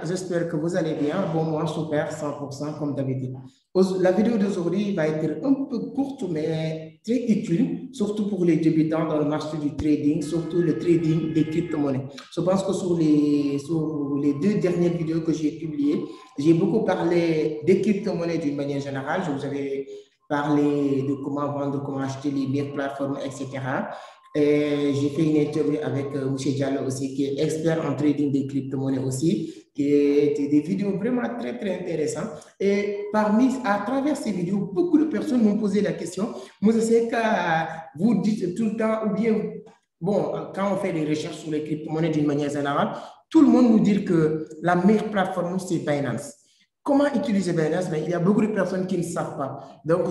j'espère que vous allez bien. Bon, moi, super, 100% comme d'habitude. La vidéo d'aujourd'hui va être un peu courte, mais très utile, surtout pour les débutants dans le marché du trading, surtout le trading des crypto-monnaies. Je pense que sur les deux dernières vidéos que j'ai publiées, j'ai beaucoup parlé des crypto-monnaies d'une manière générale. Je vous avais parlé de comment vendre, comment acheter les meilleures plateformes, etc. J'ai fait une interview avec M. Diallo aussi, qui est expert en trading des crypto-monnaies aussi, qui étaient des vidéos vraiment très, très intéressantes. Et à travers ces vidéos, beaucoup de personnes m'ont posé la question, moi, je sais que vous dites tout le temps, ou bien, bon, quand on fait des recherches sur les crypto-monnaies d'une manière générale, tout le monde nous dit que la meilleure plateforme, c'est Binance. Comment utiliser Binance? Mais il y a beaucoup de personnes qui ne savent pas. Donc,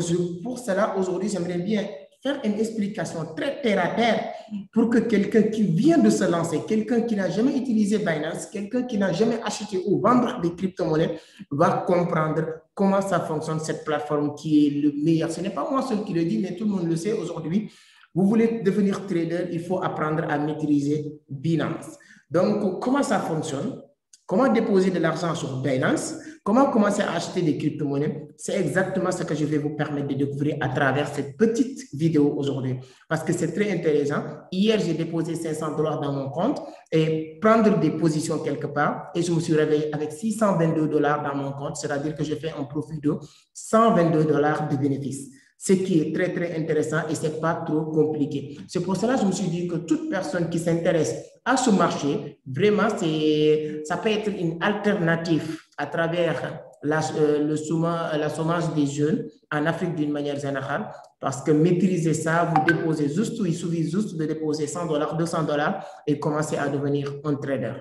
pour cela, aujourd'hui, j'aimerais bien faire une explication très terre à terre pour que quelqu'un qui vient de se lancer, quelqu'un qui n'a jamais utilisé Binance, quelqu'un qui n'a jamais acheté ou vendu des crypto-monnaies, va comprendre comment ça fonctionne, cette plateforme qui est le meilleur. Ce n'est pas moi seul qui le dis, mais tout le monde le sait aujourd'hui. Vous voulez devenir trader, il faut apprendre à maîtriser Binance. Donc, comment ça fonctionne? Comment déposer de l'argent sur Binance? Comment commencer à acheter des crypto-monnaies? C'est exactement ce que je vais vous permettre de découvrir à travers cette petite vidéo aujourd'hui. Parce que c'est très intéressant. Hier, j'ai déposé 500 $ dans mon compte et prendre des positions quelque part. Et je me suis réveillé avec 622 $ dans mon compte. C'est-à-dire que j'ai fait un profit de 122 $ de bénéfices. Ce qui est très, très intéressant et ce n'est pas trop compliqué. C'est pour cela que je me suis dit que toute personne qui s'intéresse à ce marché, vraiment, ça peut être une alternative à travers la sommage des jeunes en Afrique d'une manière générale, parce que maîtriser ça, vous déposez juste, il suffit juste de déposer 100 $, 200 $ et commencer à devenir un trader.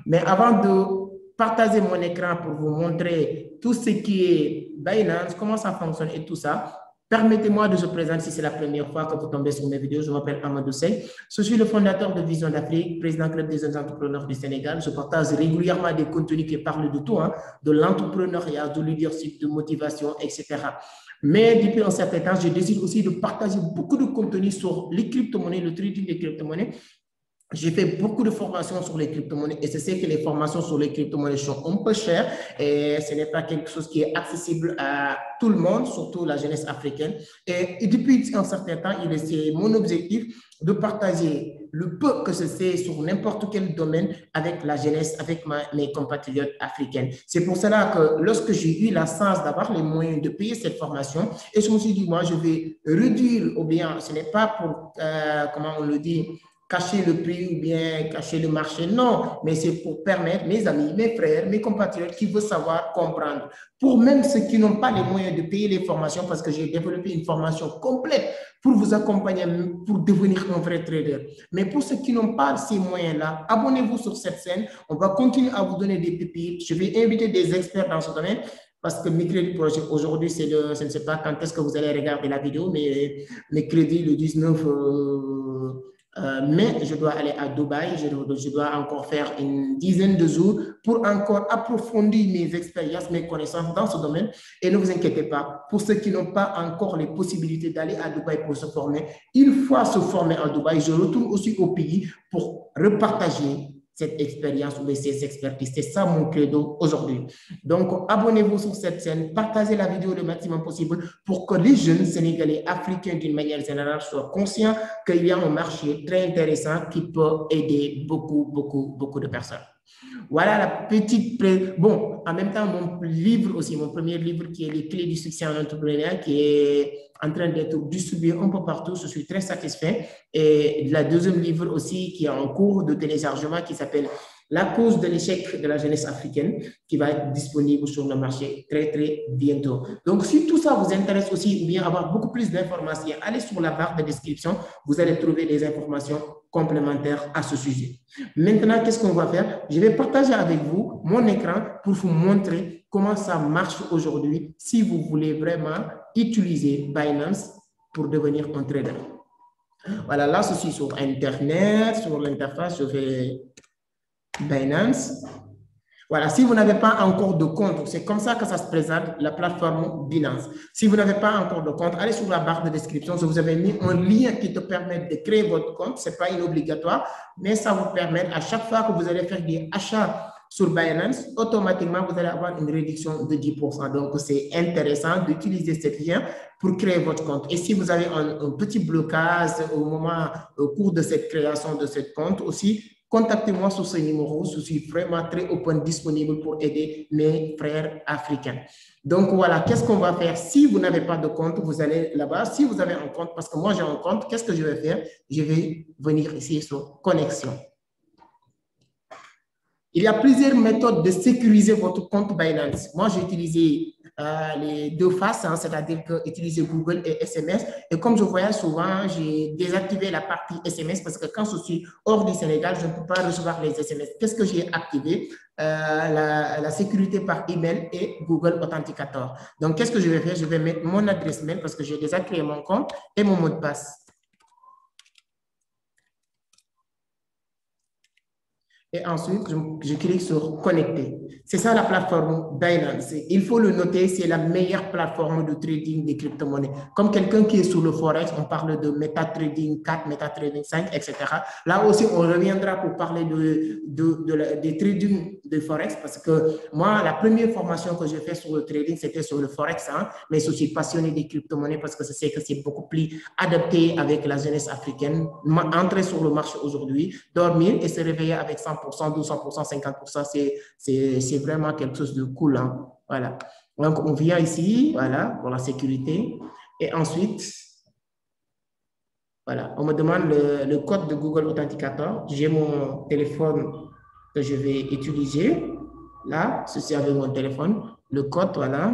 Mais avant de partager mon écran pour vous montrer tout ce qui est Binance, comment ça fonctionne et tout ça, permettez-moi de vous présenter si c'est la première fois que vous tombez sur mes vidéos. Je m'appelle Amadou Sey. Je suis le fondateur de Vision d'Afrique, président club des jeunes entrepreneurs du Sénégal. Je partage régulièrement des contenus qui parlent de tout, de l'entrepreneuriat, de leadership, de motivation, etc. Mais depuis un certain temps, je décide aussi de partager beaucoup de contenus sur les crypto-monnaies, le trading des crypto-monnaies. J'ai fait beaucoup de formations sur les crypto-monnaies et je sais que les formations sur les crypto-monnaies sont un peu chères et ce n'est pas quelque chose qui est accessible à tout le monde, surtout la jeunesse africaine. Et depuis un certain temps, c'est mon objectif de partager le peu que je sais sur n'importe quel domaine avec la jeunesse, avec mes compatriotes africaines. C'est pour cela que lorsque j'ai eu la chance d'avoir les moyens de payer cette formation, et je me suis dit, moi, je vais réduire, ou bien ce n'est pas pour, comment on le dit, cacher le prix ou bien cacher le marché. Non, mais c'est pour permettre mes amis, mes frères, mes compatriotes qui veulent savoir comprendre. Pour même ceux qui n'ont pas les moyens de payer les formations, parce que j'ai développé une formation complète pour vous accompagner, pour devenir un vrai trader. Mais pour ceux qui n'ont pas ces moyens-là, abonnez-vous sur cette chaîne. On va continuer à vous donner des pépites. Je vais inviter des experts dans ce domaine. Parce que mes crédits projet aujourd'hui, je ne sais pas quand est-ce que vous allez regarder la vidéo, mais mes crédits le 19 mai, je dois aller à Dubaï, je dois encore faire une dizaine de jours pour encore approfondir mes expériences, mes connaissances dans ce domaine. Et ne vous inquiétez pas, pour ceux qui n'ont pas encore les possibilités d'aller à Dubaï pour se former, une fois se former à Dubaï, je retourne aussi au pays pour repartager cette expérience ou ces expertises. C'est ça mon credo aujourd'hui. Donc, abonnez-vous sur cette chaîne, partagez la vidéo le maximum possible pour que les jeunes Sénégalais, Africains d'une manière générale soient conscients qu'il y a un marché très intéressant qui peut aider beaucoup de personnes. Voilà la petite... Bon, en même temps, mon livre aussi, mon premier livre qui est Les clés du succès en entrepreneuriat, qui est en train d'être distribué un peu partout. Je suis très satisfait. Et la deuxième livre aussi qui est en cours de téléchargement qui s'appelle La cause de l'échec de la jeunesse africaine, qui va être disponible sur le marché très, très bientôt. Donc, si tout ça vous intéresse aussi ou bien avoir beaucoup plus d'informations, allez sur la barre de description. Vous allez trouver des informations complémentaires à ce sujet. Maintenant, qu'est-ce qu'on va faire? Je vais partager avec vous mon écran pour vous montrer comment ça marche aujourd'hui si vous voulez vraiment utiliser Binance pour devenir un trader. Voilà, là, je suis sur Internet, sur l'interface, je vais Binance. Voilà, si vous n'avez pas encore de compte, c'est comme ça que ça se présente, la plateforme Binance. Si vous n'avez pas encore de compte, allez sur la barre de description. Je vous avais mis un lien qui te permet de créer votre compte. Ce n'est pas inobligatoire, mais ça vous permet à chaque fois que vous allez faire des achats sur Binance, automatiquement, vous allez avoir une réduction de 10%. Donc, c'est intéressant d'utiliser ce lien pour créer votre compte. Et si vous avez un petit blocage au cours de cette création de ce compte aussi, contactez-moi sur ce numéro. Je suis vraiment très open, disponible pour aider mes frères africains. Donc, voilà, qu'est-ce qu'on va faire? Si vous n'avez pas de compte, vous allez là-bas. Si vous avez un compte, parce que moi, j'ai un compte, qu'est-ce que je vais faire? Je vais venir ici sur Connexion. Il y a plusieurs méthodes de sécuriser votre compte Binance. Moi, j'ai utilisé les deux faces, hein, c'est-à-dire que utiliser Google et SMS. Et comme je voyais souvent, j'ai désactivé la partie SMS parce que quand je suis hors du Sénégal, je ne peux pas recevoir les SMS. Qu'est-ce que j'ai activé? La sécurité par email et Google Authenticator. Donc, qu'est-ce que je vais faire? Je vais mettre mon adresse mail parce que j'ai déjà créé mon compte et mon mot de passe. Et ensuite, je clique sur Connecter. C'est ça la plateforme Binance. Il faut le noter, c'est la meilleure plateforme de trading des crypto-monnaies. Comme quelqu'un qui est sur le Forex, on parle de MetaTrading 4, MetaTrading 5, etc. Là aussi, on reviendra pour parler des trading de Forex parce que moi, la première formation que j'ai faite sur le trading, c'était sur le Forex. Hein, mais je suis passionné des crypto-monnaies parce que je sais que c'est beaucoup plus adapté avec la jeunesse africaine. Entrer sur le marché aujourd'hui, dormir et se réveiller avec 100%, 200%, 50%, c'est vraiment quelque chose de cool. Hein. Voilà. Donc, on vient ici, voilà, pour la sécurité. Et ensuite, voilà, on me demande le code de Google Authenticator. J'ai mon téléphone que je vais utiliser. Là, ceci avec mon téléphone. Le code, voilà.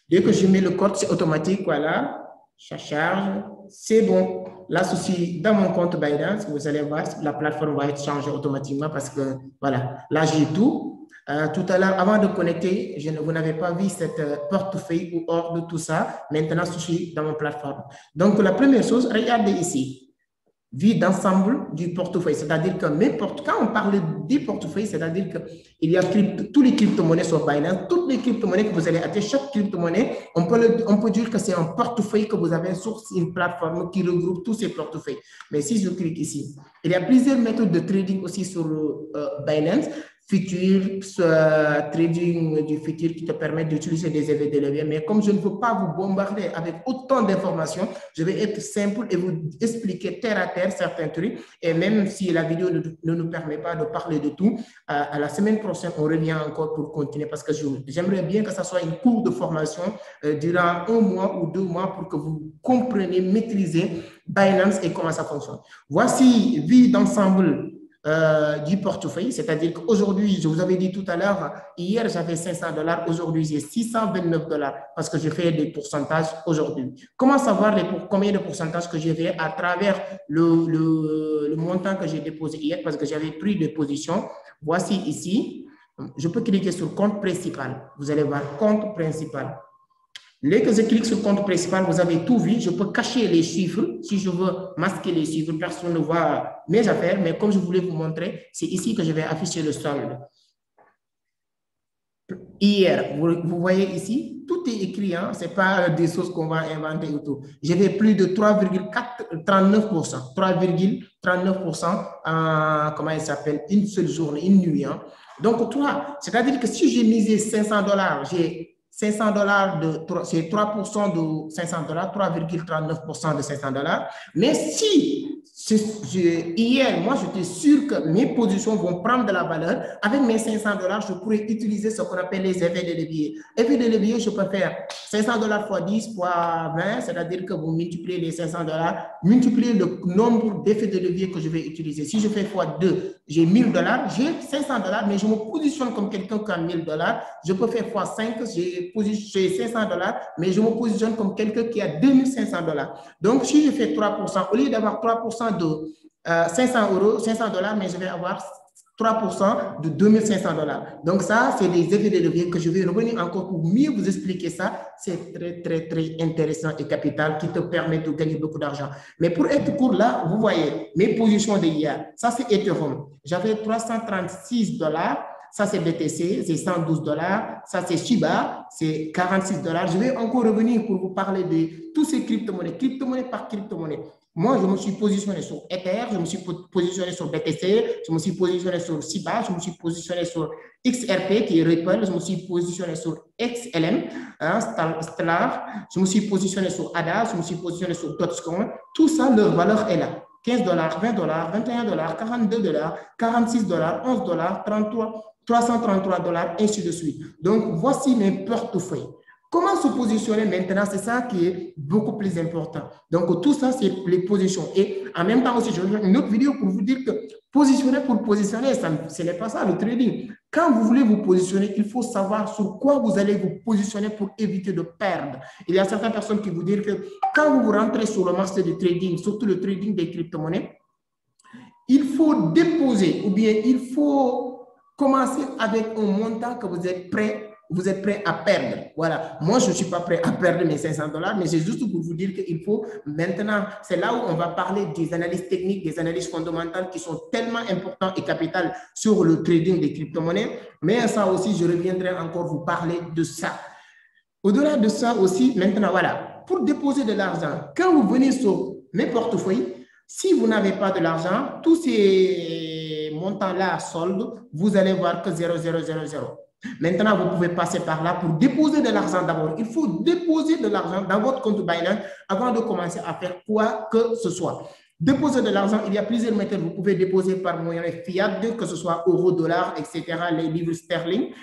Dès que je mets le code, c'est automatique, voilà. Ça charge, c'est bon. Là, ceci dans mon compte Binance, vous allez voir, la plateforme va être changée automatiquement parce que, voilà, là, j'ai tout. Tout à l'heure, avant de connecter, vous n'avez pas vu cette portefeuille ou hors de tout ça. Maintenant, je suis dans mon plateforme. Donc, la première chose, regardez ici. Vue d'ensemble du portefeuille, c'est-à-dire que quand on parle du portefeuille, c'est-à-dire qu'il y a tous les crypto-monnaies sur Binance, toutes les crypto-monnaies que vous allez acheter, chaque crypto-monnaie, on peut dire que c'est un portefeuille que vous avez sur une plateforme qui regroupe tous ces portefeuilles. Mais si je clique ici, il y a plusieurs méthodes de trading aussi sur Binance. Futur, trading du futur qui te permet d'utiliser des effets de levier. Mais comme je ne veux pas vous bombarder avec autant d'informations, je vais être simple et vous expliquer terre à terre certains trucs. Et même si la vidéo ne nous permet pas de parler de tout, à la semaine prochaine, on revient encore pour continuer parce que j'aimerais bien que ça soit une cours de formation durant 1 mois ou 2 mois pour que vous compreniez, maîtrisez Binance et comment ça fonctionne. Voici vie d'ensemble du portefeuille, c'est-à-dire qu'aujourd'hui, je vous avais dit tout à l'heure, hier j'avais 500 $, aujourd'hui j'ai 629 $ parce que je fais des pourcentages aujourd'hui. Comment savoir combien de pourcentages que j'ai fait à travers le montant que j'ai déposé hier parce que j'avais pris des positions. Voici ici, je peux cliquer sur compte principal. Vous allez voir compte principal. Dès que je clique sur le compte principal, vous avez tout vu. Je peux cacher les chiffres. Si je veux masquer les chiffres, personne ne voit mes affaires. Mais comme je voulais vous montrer, c'est ici que je vais afficher le solde. Hier, vous voyez ici, tout est écrit. Hein? Ce n'est pas des choses qu'on va inventer ou tout. J'avais plus de 3,39%. 3,39% en, comment il s'appelle, une seule journée, une nuit. Hein? Donc, c'est-à-dire que si j'ai misé 500 $, j'ai 500 $, c'est 3% de 500 $, 3,39% de 500 $. Mais si hier, moi, j'étais sûr que mes positions vont prendre de la valeur. Avec mes 500 $, je pourrais utiliser ce qu'on appelle les effets de levier. Effet de levier, je peux faire 500 $ fois 10 fois 20, c'est-à-dire que vous multipliez les 500 $, multipliez le nombre d'effets de levier que je vais utiliser. Si je fais fois 2, j'ai 1000 $, j'ai 500 $, mais je me positionne comme quelqu'un qui a 1000 $. Je peux faire fois 5, j'ai 500 $, mais je me positionne comme quelqu'un qui a 2500 $. Donc, si je fais 3%, au lieu d'avoir 3% de 500 $, mais je vais avoir 3% de 2500 $. Donc, ça, c'est des effets de levier que je vais revenir encore pour mieux vous expliquer ça. C'est très, très, très intéressant et capital qui te permet de gagner beaucoup d'argent. Mais pour être court, là, vous voyez mes positions d'hier. Ça, c'est Ethereum. J'avais 336 $. Ça, c'est BTC, c'est 112 $. Ça, c'est Shiba, c'est 46 $. Je vais encore revenir pour vous parler de tous ces crypto-monnaies, crypto-monnaie par crypto-monnaie. Moi, je me suis positionné sur Ether, je me suis positionné sur BTC, je me suis positionné sur SIBA, je me suis positionné sur XRP, qui est Ripple, je me suis positionné sur XLM, hein, Stellar, je me suis positionné sur ADA, je me suis positionné sur Dogecoin. Tout ça, leur valeur est là. 15 $, 20 $, 21 $, 42 $, 46 $, 11 $, 33, 333 $, ainsi de suite. Donc, voici mes portefeuilles. Comment se positionner maintenant, c'est ça qui est beaucoup plus important. Donc, tout ça, c'est les positions. Et en même temps aussi, je vais faire une autre vidéo pour vous dire que positionner pour positionner, ce n'est pas ça le trading. Quand vous voulez vous positionner, il faut savoir sur quoi vous allez vous positionner pour éviter de perdre. Il y a certaines personnes qui vous disent que quand vous rentrez sur le marché du trading, surtout le trading des crypto-monnaies, il faut déposer ou bien il faut commencer avec un montant que vous êtes prêt à perdre. Voilà. Moi, je ne suis pas prêt à perdre mes 500 $, mais c'est juste pour vous dire qu'il faut maintenant, c'est là où on va parler des analyses techniques, des analyses fondamentales qui sont tellement importantes et capitales sur le trading des crypto-monnaies. Mais ça aussi, je reviendrai encore vous parler de ça. Au-delà de ça aussi, maintenant, voilà, pour déposer de l'argent, quand vous venez sur mes portefeuilles, si vous n'avez pas de l'argent, tous ces montants-là à solde, vous allez voir que 0,000. Maintenant, vous pouvez passer par là pour déposer de l'argent d'abord. Il faut déposer de l'argent dans votre compte Binance avant de commencer à faire quoi que ce soit. Déposer de l'argent, il y a plusieurs méthodes. Vous pouvez déposer par moyen fiat, que ce soit euro, dollar, etc., les livres sterling.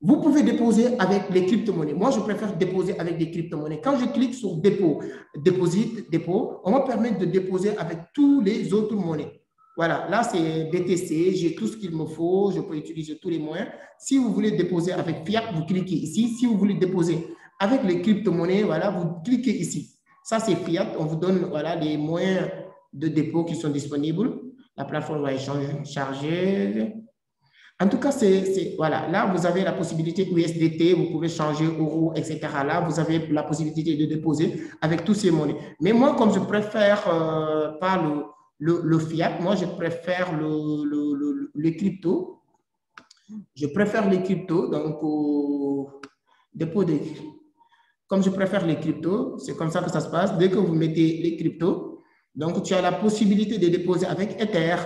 Vous pouvez déposer avec les crypto-monnaies. Moi, je préfère déposer avec des crypto-monnaies. Quand je clique sur dépôt, dépôt, on va permettre de déposer avec tous les autres monnaies. Voilà, là, c'est BTC, j'ai tout ce qu'il me faut, je peux utiliser tous les moyens. Si vous voulez déposer avec fiat, vous cliquez ici. Si vous voulez déposer avec les crypto-monnaies, voilà, vous cliquez ici. Ça, c'est fiat. On vous donne voilà, les moyens de dépôt qui sont disponibles. La plateforme va charger. En tout cas, voilà. Là, vous avez la possibilité USDT, vous pouvez changer euro, etc. Là, vous avez la possibilité de déposer avec tous ces monnaies. Mais moi, comme je préfère pas le fiat, moi, je préfère les cryptos. Je préfère les cryptos, donc au dépôt des... Comme je préfère les cryptos, c'est comme ça que ça se passe. Dès que vous mettez les cryptos, donc, tu as la possibilité de déposer avec Ether,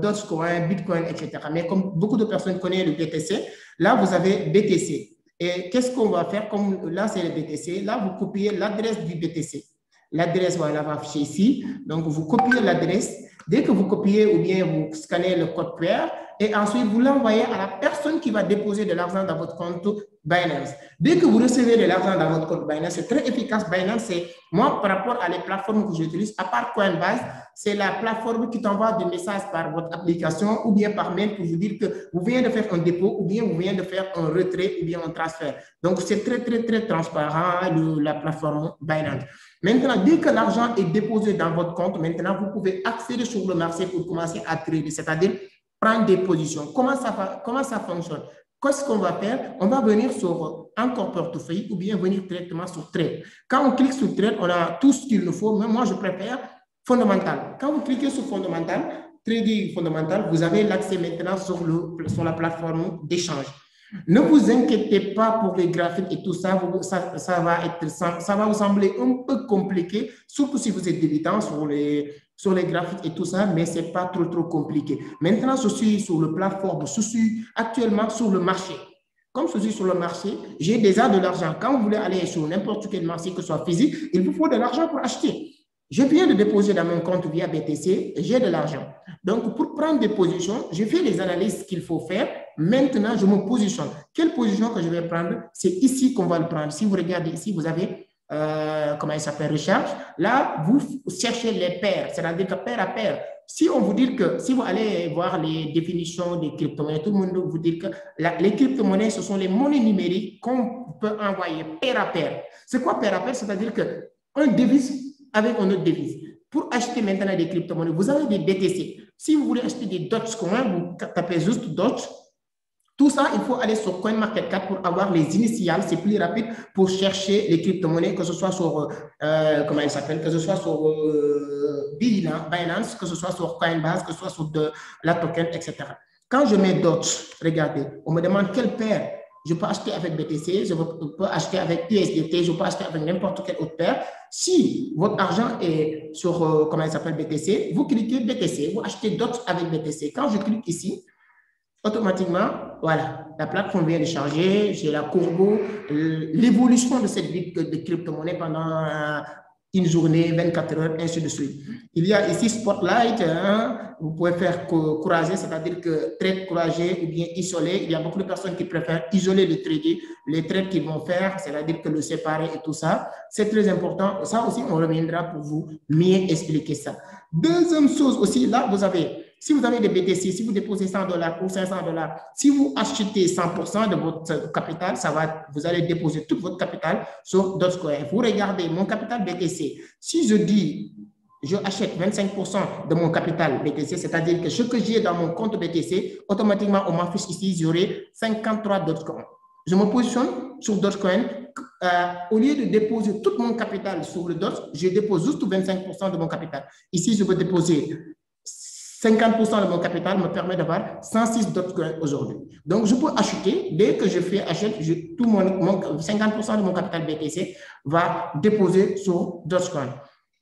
Dogecoin, Bitcoin, etc. Mais comme beaucoup de personnes connaissent le BTC, là, vous avez BTC. Et qu'est-ce qu'on va faire? Comme là, c'est le BTC. Là, vous copiez l'adresse du BTC. L'adresse, voilà, va afficher ici. Donc, vous copiez l'adresse. Dès que vous copiez ou bien vous scannez le code QR et ensuite vous l'envoyez à la personne qui va déposer de l'argent dans votre compte Binance. Dès que vous recevez de l'argent dans votre compte Binance, c'est très efficace. Binance, c'est moi par rapport à les plateformes que j'utilise, à part Coinbase, c'est la plateforme qui t'envoie des messages par votre application ou bien par mail pour vous dire que vous venez de faire un dépôt ou bien vous venez de faire un retrait ou bien un transfert. Donc, c'est très, très, très transparent, la plateforme Binance. Maintenant, dès que l'argent est déposé dans votre compte, maintenant, vous pouvez accéder sur le marché pour commencer à trader, c'est-à-dire prendre des positions. Comment ça fonctionne? Qu'est-ce qu'on va faire? On va venir sur encore portefeuille ou bien venir directement sur trade. Quand on clique sur trade, on a tout ce qu'il nous faut, mais moi, je préfère fondamental. Quand vous cliquez sur fondamental, trading fondamental, vous avez l'accès maintenant sur la plateforme d'échange. Ne vous inquiétez pas pour les graphiques et tout ça, ça va vous sembler un peu compliqué, surtout si vous êtes débutant sur les graphiques et tout ça, mais ce n'est pas trop compliqué. Maintenant, je suis sur la plateforme, je suis actuellement sur le marché. Comme je suis sur le marché, j'ai déjà de l'argent. Quand vous voulez aller sur n'importe quel marché, que ce soit physique, il vous faut de l'argent pour acheter. Je viens de déposer dans mon compte via BTC, j'ai de l'argent. Donc, pour prendre des positions, je fais les analyses qu'il faut faire. Maintenant, je me positionne. Quelle position que je vais prendre? C'est ici qu'on va le prendre. Si vous regardez ici, vous avez, comment il s'appelle, recherche. Là, vous cherchez les paires, c'est-à-dire que paire à paire. Si on vous dit que, si vous allez voir les définitions des crypto-monnaies, tout le monde vous dit que les crypto-monnaies, ce sont les monnaies numériques qu'on peut envoyer paire à paire. C'est quoi paire à paire? C'est-à-dire qu'un devise avec une autre devise. Pour acheter maintenant des crypto-monnaies, vous avez des BTC. Si vous voulez acheter des Dogecoin, vous tapez juste Doge. Tout ça, il faut aller sur CoinMarketCap pour avoir les initiales. C'est plus rapide pour chercher les crypto-monnaies, que ce soit sur, comment il s'appelle, que ce soit sur Binance, que ce soit sur Coinbase, que ce soit sur la token, etc. Quand je mets Doge, regardez, on me demande quelle paire je peux acheter avec BTC, je peux acheter avec USDT, je peux acheter avec n'importe quelle autre paire. Si votre argent est sur, comment il s'appelle, BTC, vous cliquez BTC, vous achetez d'autres avec BTC. Quand je clique ici, automatiquement, voilà, la plateforme vient de charger, j'ai la courbe, l'évolution de cette de crypto-monnaie pendant une journée, 24 heures, ainsi de suite. Il y a ici Spotlight, hein, vous pouvez faire courager, c'est-à-dire que trade courageux ou bien isolé. Il y a beaucoup de personnes qui préfèrent isoler le trading, les trades qu'ils vont faire, c'est-à-dire que le séparer et tout ça. C'est très important. Ça aussi, on reviendra pour vous mieux expliquer ça. Deuxième chose aussi, là, vous avez, si vous avez des BTC, si vous déposez $100 ou $500, si vous achetez 100% de votre capital, ça va, vous allez déposer tout votre capital sur Dogecoin. Vous regardez mon capital BTC. Si je dis, je achète 25% de mon capital BTC, c'est-à-dire que ce que j'ai dans mon compte BTC, automatiquement, on m'affiche ici, j'aurai 53 Dogecoin. Je me positionne sur Dogecoin. Au lieu de déposer tout mon capital sur le Doge, je dépose juste 25% de mon capital. Ici, je peux déposer 50% de mon capital me permet d'avoir 106 Dogecoin aujourd'hui. Donc, je peux acheter, dès que je fais achète, tout 50% de mon capital BTC va déposer sur Dogecoin.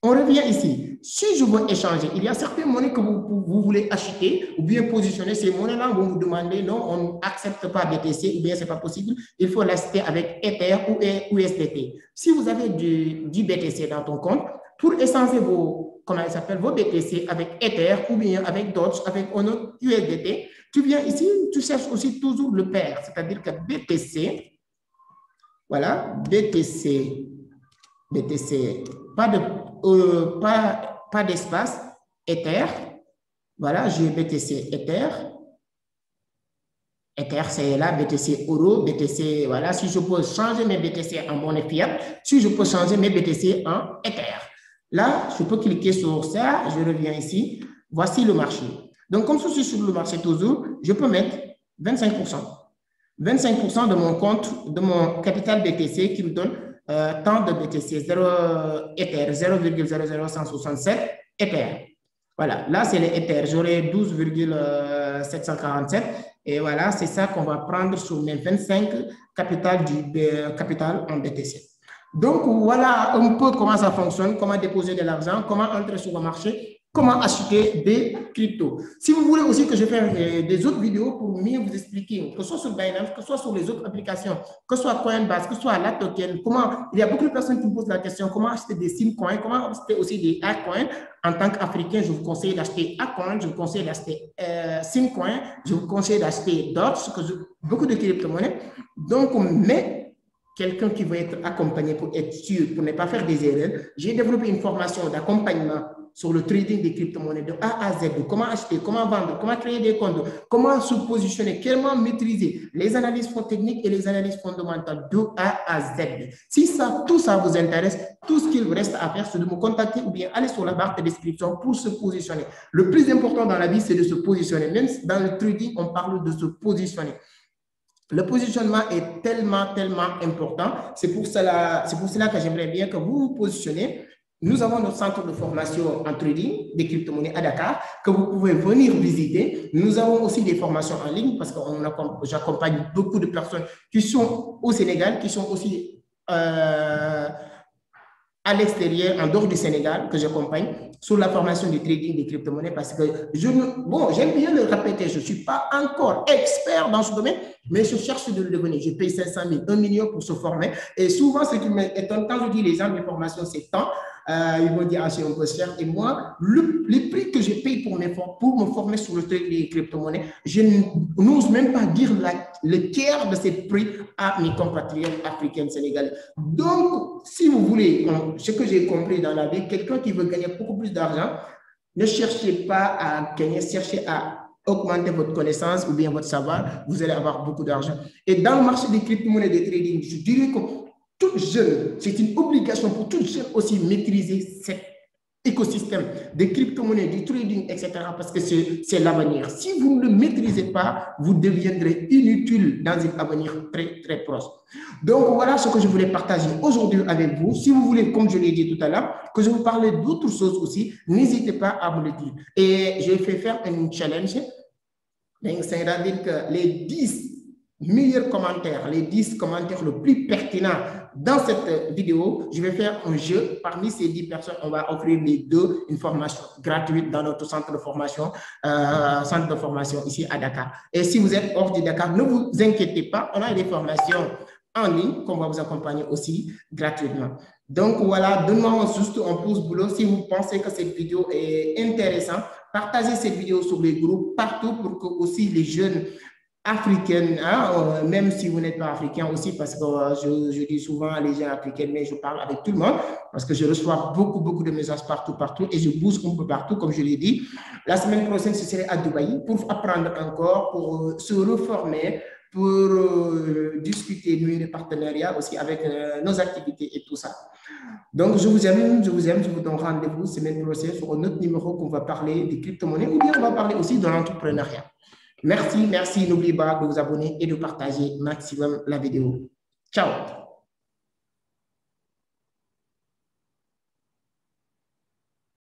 On revient ici. Si je veux échanger, il y a certaines monnaies que vous voulez acheter ou bien positionner. Ces monnaies-là vont vous demander non, on n'accepte pas BTC ou bien ce n'est pas possible. Il faut l'acheter avec Ether ou USDT. Si vous avez du BTC dans ton compte, pour échanger vos, comment il s'appelle, vos BTC avec Ether ou bien avec Doge, avec un autre USDT, tu viens ici, tu cherches aussi toujours le pair, c'est-à-dire que BTC, voilà, BTC, pas d'espace, Ether, voilà, j'ai BTC Ether, Ether c'est là, BTC euro, BTC, voilà, si je peux changer mes BTC en monnaie fiat, si je peux changer mes BTC en Ether. Là, je peux cliquer sur ça, je reviens ici, voici le marché. Donc, comme je suis sur le marché toujours, je peux mettre 25%. 25% de mon compte, de mon capital BTC qui me donne tant de BTC, 0 Ether, 0,00167 Ether. Voilà, là, c'est les Ether. J'aurai 12,747. Et voilà, c'est ça qu'on va prendre sur mes 25 capital en BTC. Donc, voilà un peu comment ça fonctionne, comment déposer de l'argent, comment entrer sur le marché, comment acheter des cryptos. Si vous voulez aussi que je fasse des autres vidéos pour mieux vous expliquer, que ce soit sur Binance, que ce soit sur les autres applications, que ce soit Coinbase, que ce soit la token, comment, il y a beaucoup de personnes qui me posent la question, comment acheter des simcoins, comment acheter aussi des altcoins. En tant qu'Africain, je vous conseille d'acheter altcoin, je vous conseille d'acheter simcoin, je vous conseille d'acheter Doge, beaucoup de crypto-monnaies. Donc, mais quelqu'un qui veut être accompagné pour être sûr, pour ne pas faire des erreurs, j'ai développé une formation d'accompagnement sur le trading des crypto-monnaies de A à Z, de comment acheter, comment vendre, comment créer des comptes, comment se positionner, comment maîtriser les analyses techniques et les analyses fondamentales de A à Z. Si tout ça vous intéresse, tout ce qu'il vous reste à faire, c'est de me contacter ou bien aller sur la barre de description pour se positionner. Le plus important dans la vie, c'est de se positionner. Même dans le trading, on parle de se positionner. Le positionnement est tellement important. C'est pour cela que j'aimerais bien que vous vous positionnez. Nous avons notre centre de formation en trading des crypto-monnaies à Dakar que vous pouvez venir visiter. Nous avons aussi des formations en ligne parce que j'accompagne beaucoup de personnes qui sont au Sénégal, qui sont aussi à l'extérieur, en dehors du Sénégal, que j'accompagne sur la formation du trading des crypto-monnaies parce que j'aime bien le répéter, je ne suis pas encore expert dans ce domaine, mais je cherche de le devenir. Je paye 500 000, 1 million pour se former. Et souvent, ce qui m'étonne quand je dis les gens de formation, c'est tant. Ils vont dire, c'est un peu cher. Et moi, les prix que je paye pour me former sur le trading des crypto-monnaies, je n'ose même pas dire le tiers de ces prix à mes compatriotes africains sénégalais. Donc, si vous voulez, ce que j'ai compris dans la vie, quelqu'un qui veut gagner beaucoup plus d'argent, ne cherchez pas à gagner, cherchez à augmenter votre connaissance ou bien votre savoir, vous allez avoir beaucoup d'argent. Et dans le marché des crypto-monnaies de trading, je dirais que tout jeune, c'est une obligation pour tout jeune aussi maîtriser cet écosystème des crypto-monnaies, du trading, etc. parce que c'est l'avenir. Si vous ne le maîtrisez pas, vous deviendrez inutile dans un avenir très proche. Donc, voilà ce que je voulais partager aujourd'hui avec vous. Si vous voulez, comme je l'ai dit tout à l'heure, que je vous parle d'autres choses aussi, n'hésitez pas à me le dire. Et j'ai fait faire un challenge. C'est-à-dire que les 10 meilleurs commentaires, les 10 commentaires les plus pertinents dans cette vidéo, je vais faire un jeu. Parmi ces 10 personnes, on va offrir les 2 une formation gratuite dans notre centre de formation ici à Dakar. Et si vous êtes hors de Dakar, ne vous inquiétez pas, on a des formations en ligne qu'on va vous accompagner aussi gratuitement. Donc voilà, donnez-moi juste un pouce bleu si vous pensez que cette vidéo est intéressante. Partagez cette vidéo sur les groupes partout pour que aussi les jeunes africaines, hein, même si vous n'êtes pas africain aussi, parce que je dis souvent les gens africains, mais je parle avec tout le monde, parce que je reçois beaucoup de messages partout, et je bouge un peu partout, comme je l'ai dit. La semaine prochaine, ce serait à Dubaï pour apprendre encore, pour se reformer, pour discuter de partenariats aussi avec nos activités et tout ça. Donc, je vous aime, je vous donne rendez-vous semaine prochaine sur un autre numéro qu'on va parler des crypto-monnaies ou bien on va parler aussi de l'entrepreneuriat. Merci. N'oubliez pas de vous abonner et de partager maximum la vidéo. Ciao.